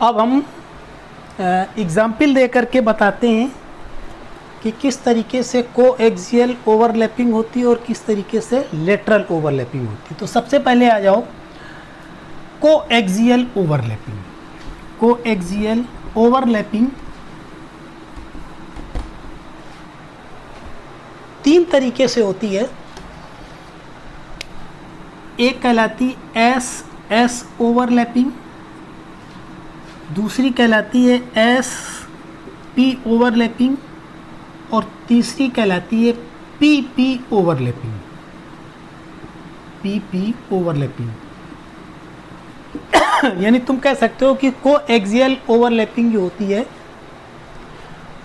अब हम एग्जाम्पल दे करके बताते हैं कि किस तरीके से कोएक्सियल ओवरलैपिंग होती है और किस तरीके से लेटरल ओवरलैपिंग होती है। तो सबसे पहले आ जाओ कोएक्सियल ओवरलैपिंग। कोएक्सियल ओवरलैपिंग तीन तरीके से होती है। एक कहलाती एस एस ओवरलैपिंग, दूसरी कहलाती है एस पी ओवरलैपिंग और तीसरी कहलाती है P P overlapping. P P overlapping यानी तुम कह सकते हो कि कोएक्सियल ओवरलैपिंग जो होती है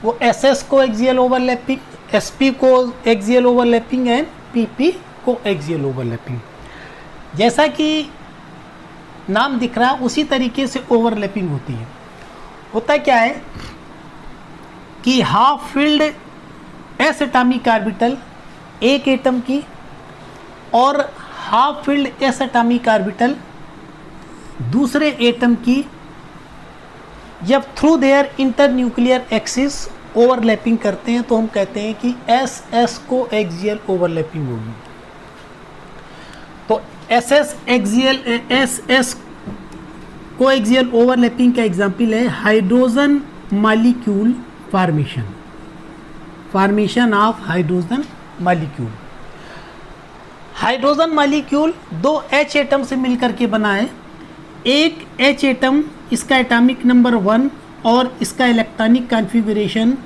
वो S S coaxial overlapping, S P coaxial overlapping and P P coaxial overlapping. जैसा कि नाम दिख रहा है उसी तरीके से ओवरलैपिंग होती है। होता क्या है कि half filled S atomic orbital एक एटम की और half field S atomic orbital दूसरे एटम की जब through their internuclear axis overlapping करते हैं तो हम कहते हैं कि एस एस कोएक्सियल ओवरलैपिंग होगी। तो एस एस कोएक्सियल ओवरलैपिंग का एग्जाम्पल है hydrogen molecule formation of hydrogen molecule. Hydrogen molecule दो H एटम से मिलकर के बना है। एक H एटम, इसका एटॉमिक नंबर 1 और इसका इलेक्ट्रॉनिक कॉन्फ़िगरेशन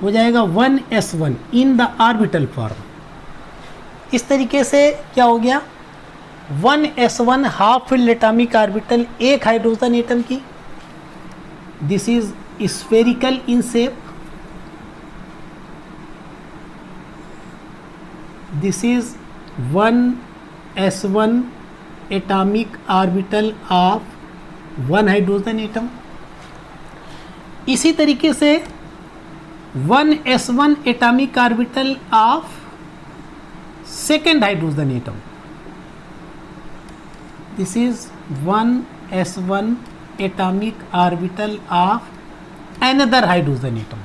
हो जाएगा 1s1 in the orbital form. इस तरीके से क्या हो गया 1s1 half filled atomic orbital एक हाइड्रोजन एटम की। This is spherical in shape. This is 1s1 atomic orbital of one hydrogen atom. इसी तरीके से 1s1 atomic orbital of second hydrogen atom. This is 1s1 atomic orbital of another hydrogen atom.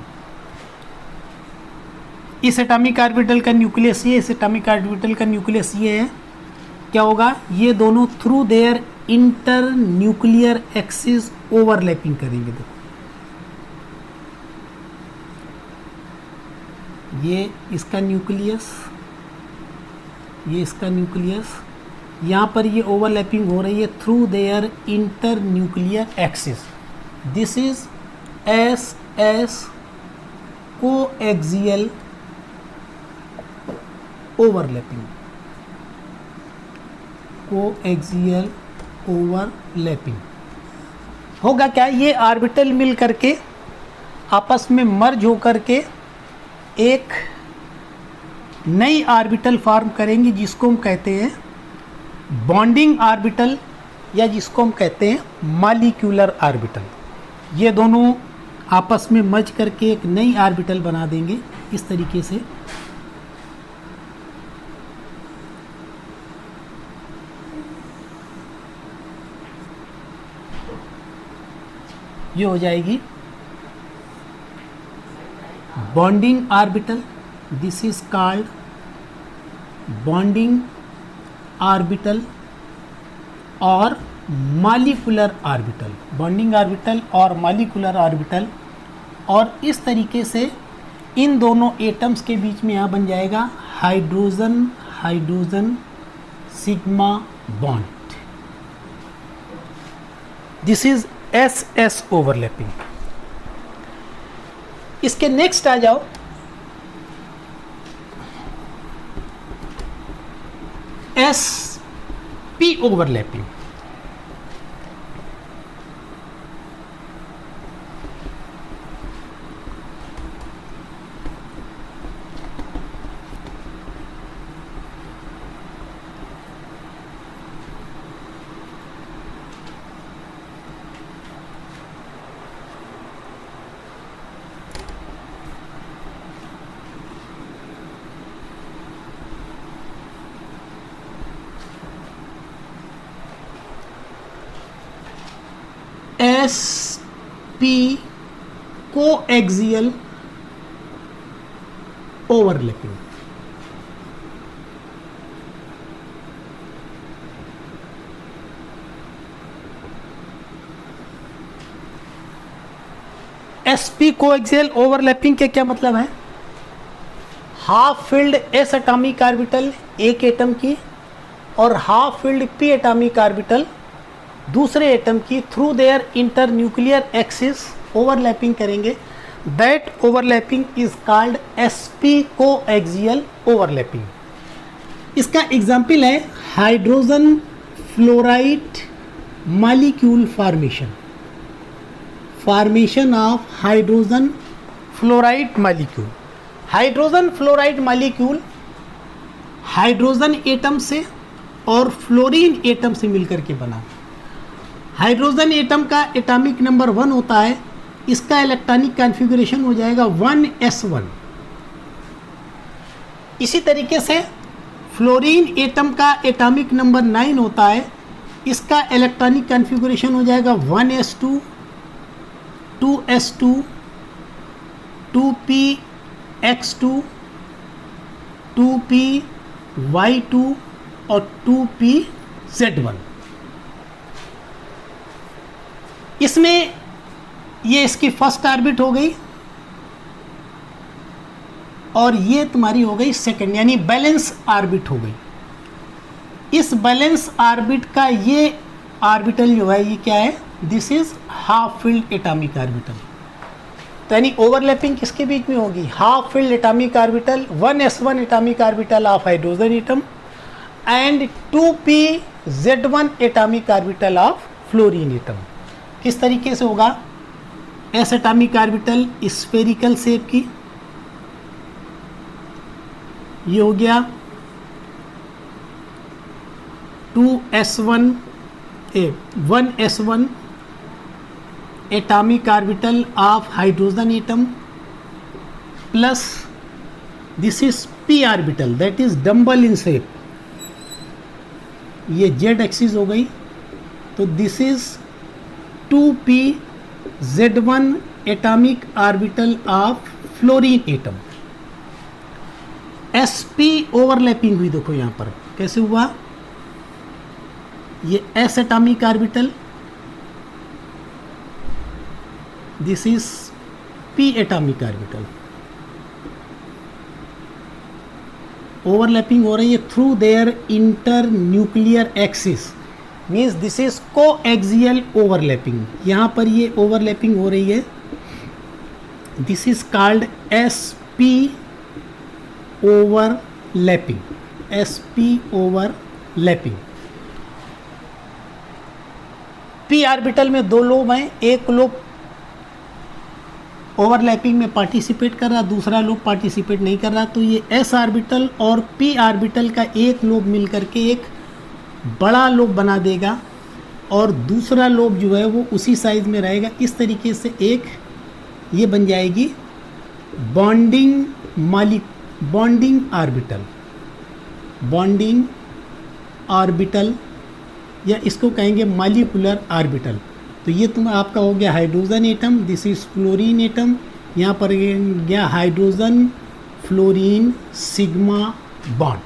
इस atomic orbital का nucleus ये, इस atomic orbital का nucleus ये है। क्या होगा, ये दोनों through their internuclear axis overlapping करेंगे। देखो ये इसका न्यूक्लियस, ये इसका न्यूक्लियस, यहाँ पर ये ओवरलैपिंग हो रही है through their internuclear axis. This is s S coaxial overlapping. Coaxial overlapping होगा क्या, ये ऑर्बिटल मिल करके आपस में मर्ज हो करके एक नई ऑर्बिटल फॉर्म करेंगी जिसको हम कहते हैं बॉन्डिंग ऑर्बिटल या जिसको हम कहते हैं मॉलिक्यूलर ऑर्बिटल। ये दोनों आपस में मर्ज करके एक नई ऑर्बिटल बना देंगे। इस तरीके से ये हो जाएगी bonding orbital. This is called bonding orbital और मॉलिक्यूलर ऑर्बिटल। बॉन्डिंग ऑर्बिटल और मॉलिक्यूलर ऑर्बिटल। और इस तरीके से इन दोनों एटम्स के बीच में यहाँ बन जाएगा hydrogen hydrogen sigma bond. This is s s overlapping. इसके नेक्स्ट आ जाओ s p overlapping. P coaxial overlapping. sp coaxial overlapping के क्या मतलब है? Half filled s atomic orbital एक एटम की और half filled p atomic orbital दूसरे एटम की through their internuclear axis overlapping करेंगे। That overlapping is called sp coaxial overlapping. इसका एग्जाम्पल है hydrogen fluoride molecule formation of hydrogen fluoride molecule. Hydrogen fluoride molecule hydrogen atom से और fluorine atom से मिलकर के बना। हाइड्रोजन एटम का एटॉमिक नंबर 1 होता है, इसका इलेक्ट्रॉनिक कॉन्फ़िगरेशन हो जाएगा 1s1। इसी तरीके से फ्लोरीन एटम का एटॉमिक नंबर 9 होता है, इसका इलेक्ट्रॉनिक कॉन्फ़िगरेशन हो जाएगा 1s2, 2s2, 2px2, 2py2 और 2pz1। इसमें ये इसकी फर्स्ट ऑर्बिट हो गई और ये तुम्हारी हो गई सेकंड, यानी बैलेंस ऑर्बिट हो गई। इस बैलेंस ऑर्बिट का ये ऑर्बिटल जो है ये क्या है? This is half filled atomic orbital. तो यानी ओवरलैपिंग किसके बीच में होगी? Half filled atomic orbital 1s1 atomic orbital of hydrogen atom and 2pz1 atomic orbital of fluorine atom. किस तरीके से होगा? s atomic orbital spherical shape की, ये हो गया 1s1 atomic orbital of hydrogen atom plus this is p orbital that is dumbbell in shape, ये z axis हो गई। तो this is 2pz1 atomic orbital of fluorine atom. sp overlapping हुई, देखो यहाँ पर कैसे हुआ? ये s atomic orbital, this is p atomic orbital. Overlapping हो रही है through their internuclear axis, means this is coaxial overlapping. यहाँ पर ये ओवरलैपिंग हो रही है, this is called sp overlapping. sp overlapping. p orbital में दो लोब हैं, एक लोब ओवरलैपिंग में पार्टिसिपेट कर रहा, दूसरा लोब पार्टिसिपेट नहीं कर रहा। तो ये s ऑर्बिटल और p ऑर्बिटल का एक लोब मिलकर के एक बड़ा लोब बना देगा और दूसरा लोब जो है वो उसी साइज में रहेगा। इस तरीके से एक ये बन जाएगी बॉन्डिंग ऑर्बिटल या इसको कहेंगे मॉलिक्यूलर ऑर्बिटल। तो ये तुम आपका हो गया hydrogen atom, this is fluorine atom, यहाँ पर गया hydrogen fluorine sigma bond,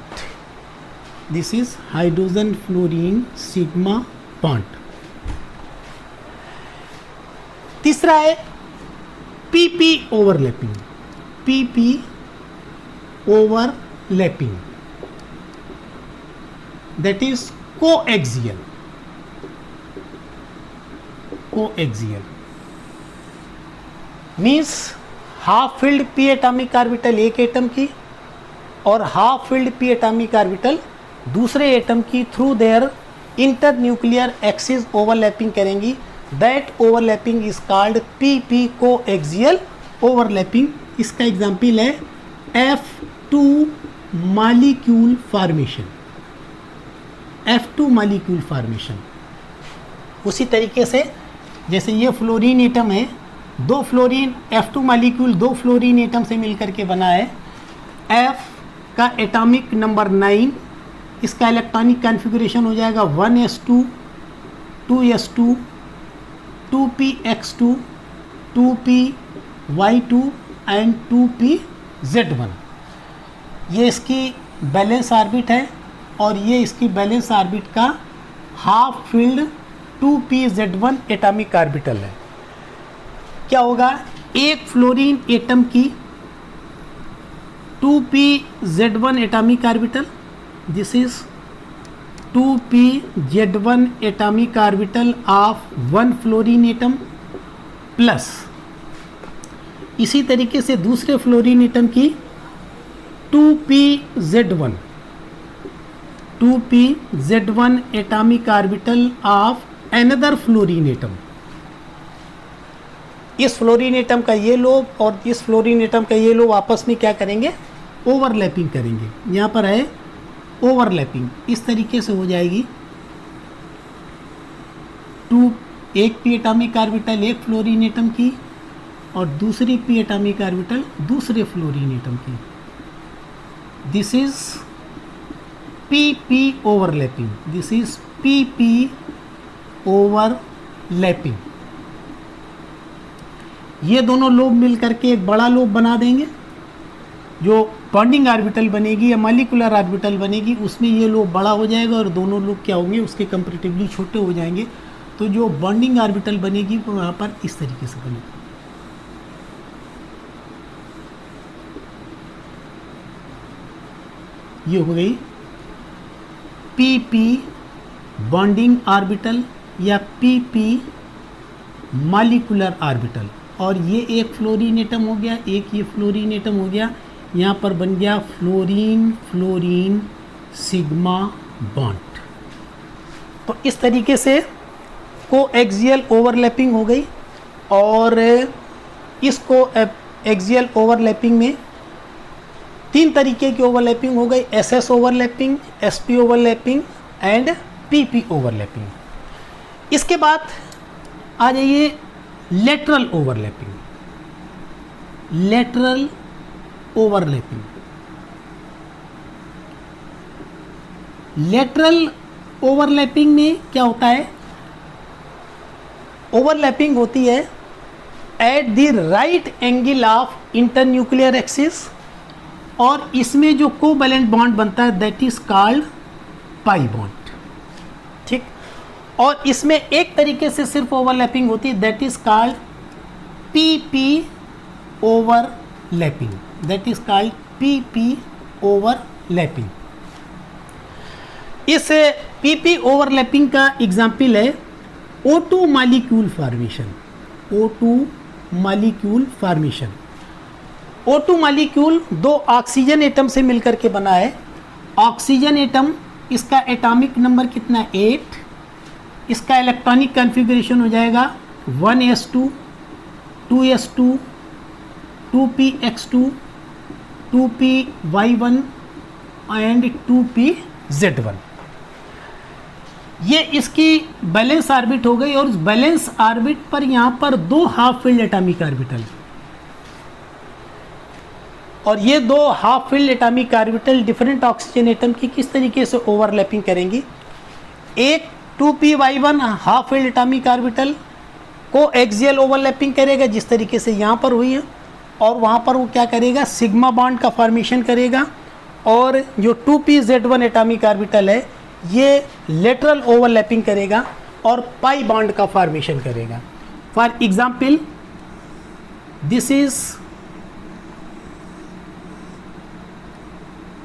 this is hydrogen fluorine sigma bond. तीसरा है pp overlapping. pp overlapping that is coaxial means half filled p atomic orbital एक एटम की और half filled p atomic orbital दूसरे atom की through their internuclear axis overlapping करेंगी। That overlapping is called pp coaxial overlapping. इसका example है F2 molecule formation. F2 molecule formation उसी तरीके से जैसे ये फ्लोरीन एटम है, दो फ्लोरीन F2 मॉलिक्यूल दो फ्लोरीन एटम से मिलकर के बना है। F का एटॉमिक नंबर 9, इसका इलेक्ट्रॉनिक कॉन्फ़िगरेशन हो जाएगा 1s2, 2s2, 2px2, 2p(y2) and 2p(z1). ये इसकी बैलेंस ऑर्बिट है और ये इसकी बैलेंस ऑर्बिट का half field 2p(z1) atomic orbital है। क्या होगा, एक फ्लोरीन एटम की 2p(z1) atomic orbital, this is 2p(z1) atomic orbital of one fluorine atom plus इसी तरीके से दूसरे फ्लोरीन एटम की 2p(z1) atomic orbital of another fluorine atom. इस फ्लोरीन एटम का ये लोब और इस फ्लोरीन एटम का ये लोब आपस में क्या करेंगे, ओवरलैपिंग करेंगे। यहाँ पर है ओवरलैपिंग, इस तरीके से हो जाएगी। एक p एटॉमिक ऑर्बिटल एक फ्लोरीन एटम की और दूसरी p एटॉमिक ऑर्बिटल दूसरे फ्लोरीन एटम की। This is pp overlapping, this is pp overlapping. ये दोनों लोब मिलकर के एक बड़ा लोब बना देंगे। जो बॉन्डिंग ऑर्बिटल बनेगी या मॉलिक्यूलर ऑर्बिटल बनेगी उसमें ये लोब बड़ा हो जाएगा और दोनों लोब क्या होंगे, उसके कंपैरेटिवली छोटे हो जाएंगे। तो जो बॉन्डिंग ऑर्बिटल बनेगी वो वहाँ पर इस तरीके से बनेगी। ये हो गई pp बॉन्डिंग ऑर्बिटल या pp मॉलिक्यूलर ऑर्बिटल। और ये एक फ्लोरीन एटम हो गया, एक ये फ्लोरीन एटम हो गया। यहाँ पर बन गया फ्लोरीन फ्लोरीन सिग्मा बॉन्ड। तो इस तरीके से कोएक्सियल ओवरलैपिंग हो गई। और इस कोएक्सियल ओवरलैपिंग में तीन तरीके की ओवरलैपिंग हो गई, SS overlapping, SP overlapping and PP overlapping. इसके बाद आ जाइए lateral overlapping. Lateral overlapping, lateral overlapping में क्या होता है, ओवरलैपिंग होती है at the right angle of internuclear axis और इसमें जो कोवैलेंट बॉन्ड बनता है that is called pi bond. ठीक, और इसमें एक तरीके से सिर्फ ओवरलैपिंग होती है that is called PP overlapping, that is called PP overlapping. इस PP ओवरलैपिंग का एग्जाम्पल है O2 molecule formation. O2 molecule formation, O2 molecule दो ऑक्सीजन एटम से मिलकर के बना है। ऑक्सीजन एटम, इसका एटॉमिक नंबर कितना है 8, इसका इलेक्ट्रॉनिक कॉन्फ़िगरेशन हो जाएगा 1s2 2s2 2px2 2py1 and 2pz1। ये इसकी बैलेंस ऑर्बिट हो गई और उस बैलेंस ऑर्बिट पर यहाँ पर दो हाफ फील्ड एटॉमिक ऑर्बिटल, और ये दो half field atomic orbital different oxygen atom की किस तरीके से ओवरलैपिंग करेंगी। एक 2py1 half field atomic orbital को एक्सियल ओवरलैपिंग करेगा जिस तरीके से यहाँ पर हुई है, और वहाँ पर वो क्या करेगा, सिग्मा बॉन्ड का फॉर्मेशन करेगा। और जो 2pz1 एटॉमिक ऑर्बिटल है ये लेटरल ओवरलैपिंग करेगा और पाई बॉन्ड का फॉर्मेशन करेगा। For example this is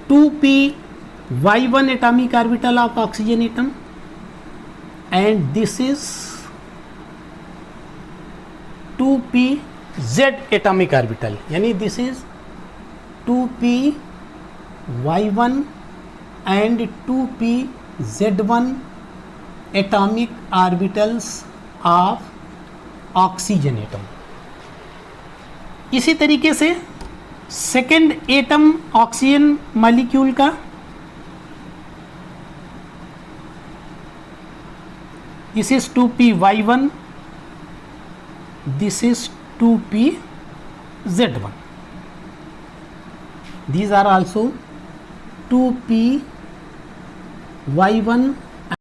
2py1 atomic orbital of oxygen atom and this is 2pz atomic orbital, यानी this is 2py1 and 2pz1 atomic orbitals of oxygen atom। इसी तरीके से second atom oxygen molecule का, this is 2py1, this is 2pz1, these are also 2py1